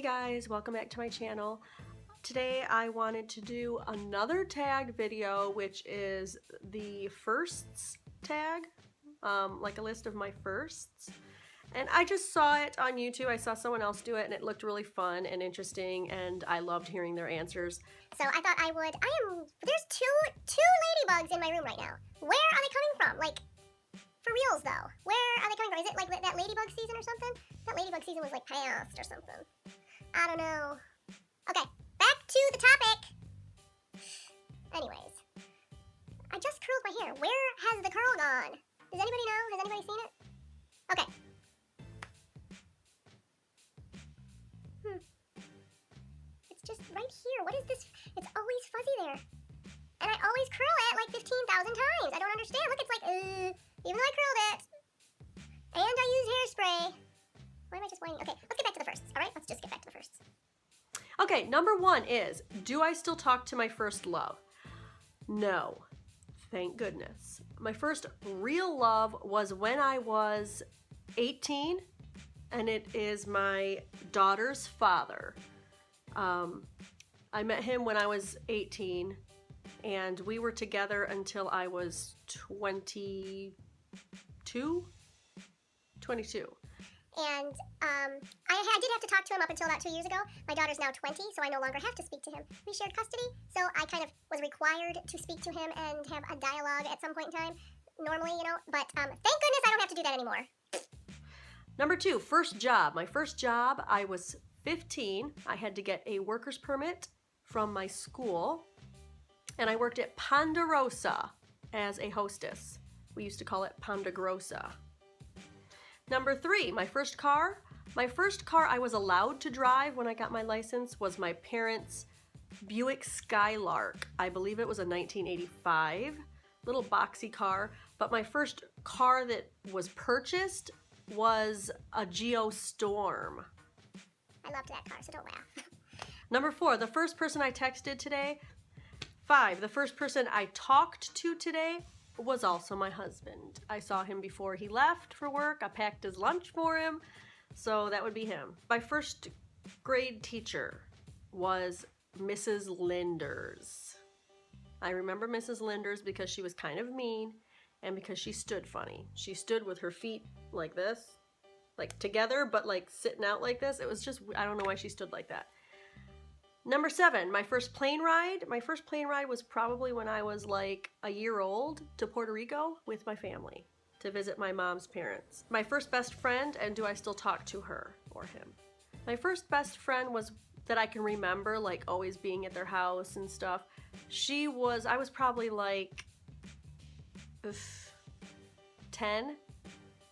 guys, welcome back to my channel. Today I wanted to do another tag video, which is the firsts tag, like a list of my firsts. And I just saw it on YouTube. I saw someone else do it and it looked really fun and interesting and I loved hearing their answers. So I thought there's two ladybugs in my room right now. Where are they coming from? Like, for reals though. Where are they coming from? Is it like that ladybug season or something? That ladybug season was like past or something. I don't know. Okay, back to the topic. Anyways, I just curled my hair. Where has the curl gone? Does anybody know? Has anybody seen it? Okay. It's just right here. What is this? It's always fuzzy there. And I always curl it like 15,000 times. I don't understand. Look, it's like, even though I curled it. And I use hairspray. Why am I just whining? Okay, let's get back to the firsts, all right? Let's just get back to the firsts. Okay, number one is, do I still talk to my first love? No, thank goodness. My first real love was when I was 18, and it is my daughter's father. I met him when I was 18, and we were together until I was 22. And I did have to talk to him up until about 2 years ago. My daughter's now 20, so I no longer have to speak to him. We shared custody, so I kind of was required to speak to him and have a dialogue at some point in time, normally, you know. But thank goodness I don't have to do that anymore. Number two, first job. My first job, I was 15. I had to get a worker's permit from my school, and I worked at Ponderosa as a hostess. We used to call it Ponderosa. Number three, my first car. My first car I was allowed to drive when I got my license was my parents' Buick Skylark. I believe it was a 1985, little boxy car. But my first car that was purchased was a Geostorm. I loved that car, so don't laugh. Number four, the first person I texted today. 5, the first person I talked to today was also my husband. I saw him before he left for work. I packed his lunch for him, so that would be him. My first grade teacher was Mrs. Linders. I remember Mrs. Linders because she was kind of mean and because she stood funny. She stood with her feet like this, like together, but like sitting out like this. It was just, I don't know why she stood like that. Number 7, my first plane ride. My first plane ride was probably when I was like a year old to Puerto Rico with my family to visit my mom's parents. My first best friend, and do I still talk to her or him? My first best friend was that I can remember, like always being at their house and stuff. I was probably like 10,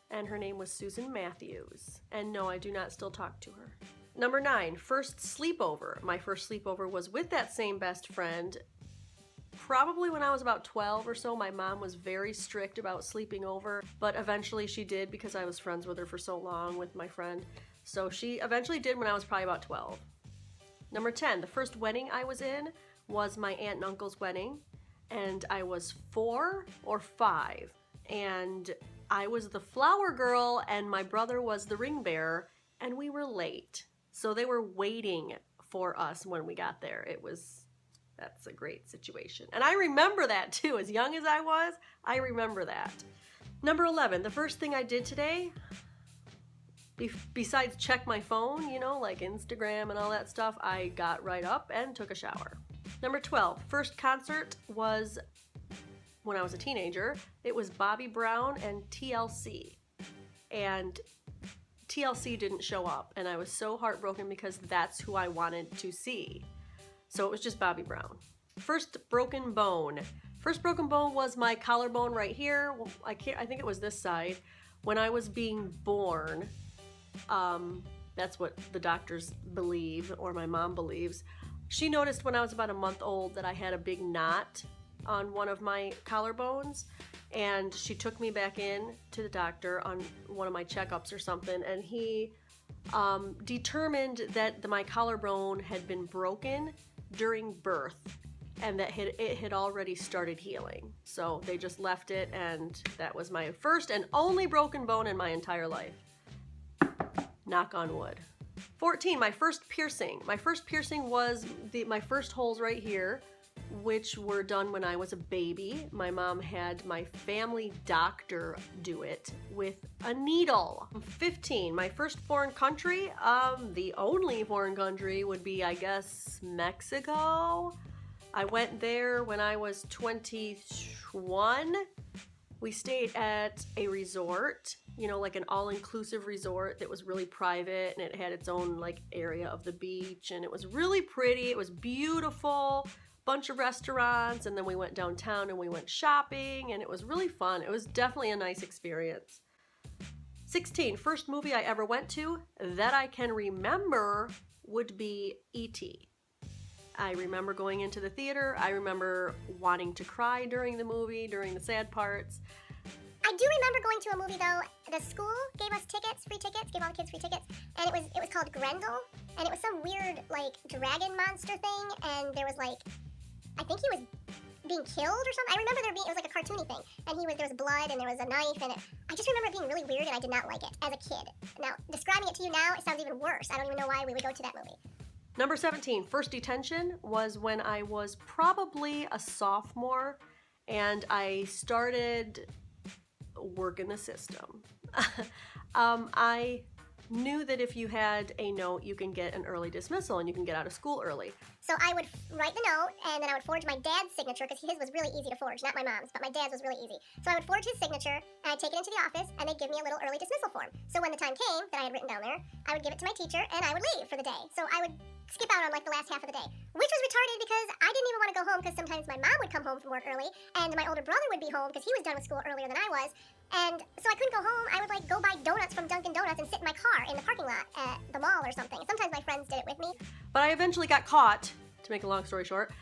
and her name was Susan Matthews. And no, I do not still talk to her. Number 9, first sleepover. My first sleepover was with that same best friend. Probably when I was about 12 or so. My mom was very strict about sleeping over, but eventually she did because I was friends with her for so long with my friend. So she eventually did when I was probably about 12. Number 10, the first wedding I was in was my aunt and uncle's wedding, and I was 4 or 5, and I was the flower girl and my brother was the ring bearer, and we were late. So they were waiting for us when we got there. That's a great situation. And I remember that too. As young as I was, I remember that. Number 11, the first thing I did today, besides check my phone, you know, like Instagram and all that stuff, I got right up and took a shower. Number 12, first concert was when I was a teenager. It was Bobby Brown and TLC. And TLC didn't show up, and I was so heartbroken because that's who I wanted to see. So it was just Bobby Brown. First broken bone. First broken bone was my collarbone right here. I think it was this side. When I was being born, that's what the doctors believe, or my mom believes. She noticed when I was about a month old that I had a big knot on one of my collarbones, and she took me back in to the doctor on one of my checkups or something, and he determined that my collarbone had been broken during birth and that it had already started healing. So they just left it, and that was my first and only broken bone in my entire life. Knock on wood. 14, my first piercing. My first piercing was my first holes right here, which were done when I was a baby. My mom had my family doctor do it with a needle. 15, my first foreign country. The only foreign country would be, I guess, Mexico. I went there when I was 21. We stayed at a resort, you know, like an all-inclusive resort that was really private, and it had its own like area of the beach, and it was really pretty. It was beautiful. Bunch of restaurants, and then we went downtown and we went shopping, and it was really fun. It was definitely a nice experience. 16, first movie I ever went to that I can remember would be E.T. I remember going into the theater. I remember wanting to cry during the movie, during the sad parts. I do remember going to a movie though. The school gave us tickets, free tickets, gave all the kids free tickets, and it was called Grendel, and it was some weird like dragon monster thing, and there was like, I think he was being killed or something. I remember it was like a cartoony thing, and there was blood and there was a knife, and I just remember it being really weird, and I did not like it as a kid. Now, describing it to you now, it sounds even worse. I don't even know why we would go to that movie. Number 17, first detention was when I was probably a sophomore, and I started working the system. I knew that if you had a note, you can get an early dismissal and you can get out of school early. So I would write the note, and then I would forge my dad's signature, because his was really easy to forge, not my mom's, but my dad's was really easy. So I would forge his signature, and I'd take it into the office, and they'd give me a little early dismissal form. So when the time came that I had written down there, I would give it to my teacher, and I would leave for the day. So I would skip out on like the last half of the day, which was retarded because I didn't even want to go home, because sometimes my mom would come home from work early, and my older brother would be home because he was done with school earlier than I was. And so I couldn't go home. I would like go buy donuts from Dunkin' Donuts and sit in my car in the parking lot at the mall or something. Sometimes my friends did it with me. But I eventually got caught, to make a long story short.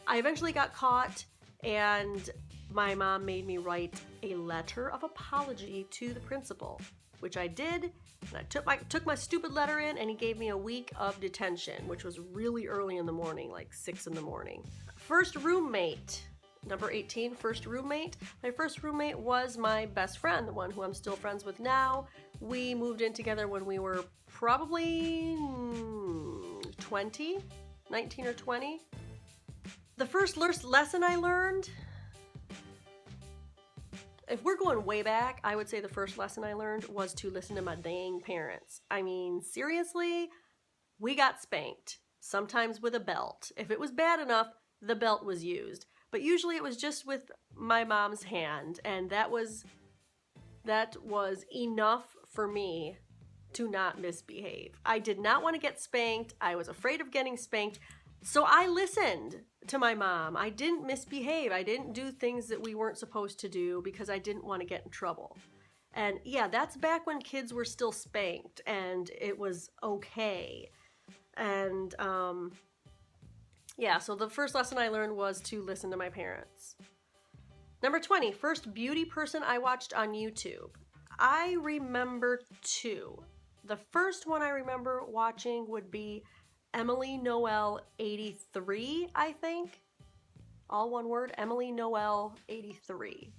I eventually got caught, and my mom made me write a letter of apology to the principal, which I did. And I took my stupid letter in, and he gave me a week of detention, which was really early in the morning, like 6 in the morning. First roommate. Number 18, first roommate. My first roommate was my best friend, the one who I'm still friends with now. We moved in together when we were probably 20, 19 or 20. The first lesson I learned, if we're going way back, I would say the first lesson I learned was to listen to my dang parents. I mean, seriously, we got spanked, sometimes with a belt. If it was bad enough, the belt was used. But usually it was just with my mom's hand, and that was enough for me to not misbehave. I did not want to get spanked. I was afraid of getting spanked. So I listened to my mom. I didn't misbehave. I didn't do things that we weren't supposed to do because I didn't want to get in trouble. And yeah, that's back when kids were still spanked and it was okay. And yeah, so the first lesson I learned was to listen to my parents. Number 20, first beauty person I watched on YouTube. I remember 2. The first one I remember watching would be Emily Noel 83, I think. All one word, Emily Noel 83.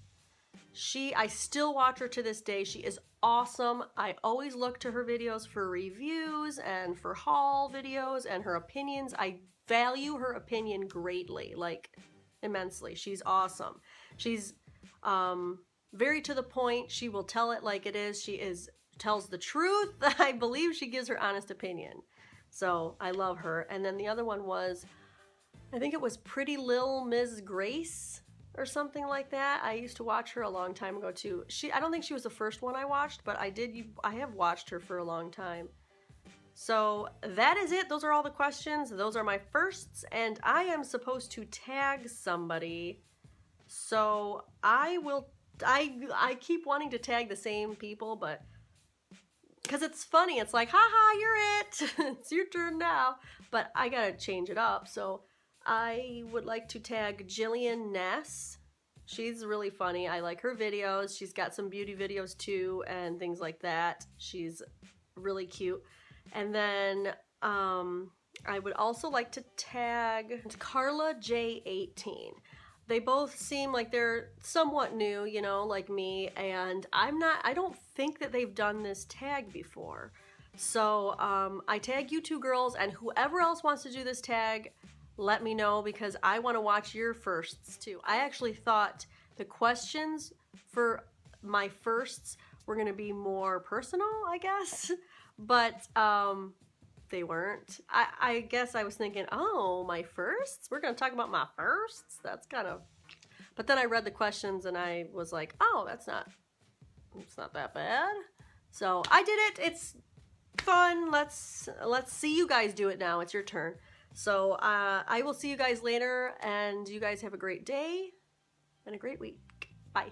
I still watch her to this day. She is awesome. I always look to her videos for reviews and for haul videos and her opinions. I value her opinion greatly, like immensely. She's awesome. She's very to the point. She will tell it like it is. Tells the truth. I believe she gives her honest opinion. So I love her. And then the other one was, I think it was Pretty Lil Miss Grace or something like that. I used to watch her a long time ago too. I don't think she was the first one I watched, but I have watched her for a long time. So that is it. Those are all the questions. Those are my firsts, and I am supposed to tag somebody. So I keep wanting to tag the same people, but because it's funny, it's like, haha, you're it. It's your turn now. But I gotta change it up. So I would like to tag Jillian Ness. She's really funny. I like her videos. She's got some beauty videos too and things like that. She's really cute. And then I would also like to tag Carla J18. They both seem like they're somewhat new, like me, and I don't think that they've done this tag before. So I tag you two girls, and whoever else wants to do this tag, let me know, because I want to watch your firsts too. I actually thought the questions for my firsts were going to be more personal, I guess, but they weren't. I guess I was thinking, oh, my firsts? We're going to talk about my firsts? That's kind of... But then I read the questions and I was like, oh, it's not that bad. So I did it. It's fun. Let's see you guys do it now. It's your turn. So I will see you guys later, and you guys have a great day and a great week. Bye.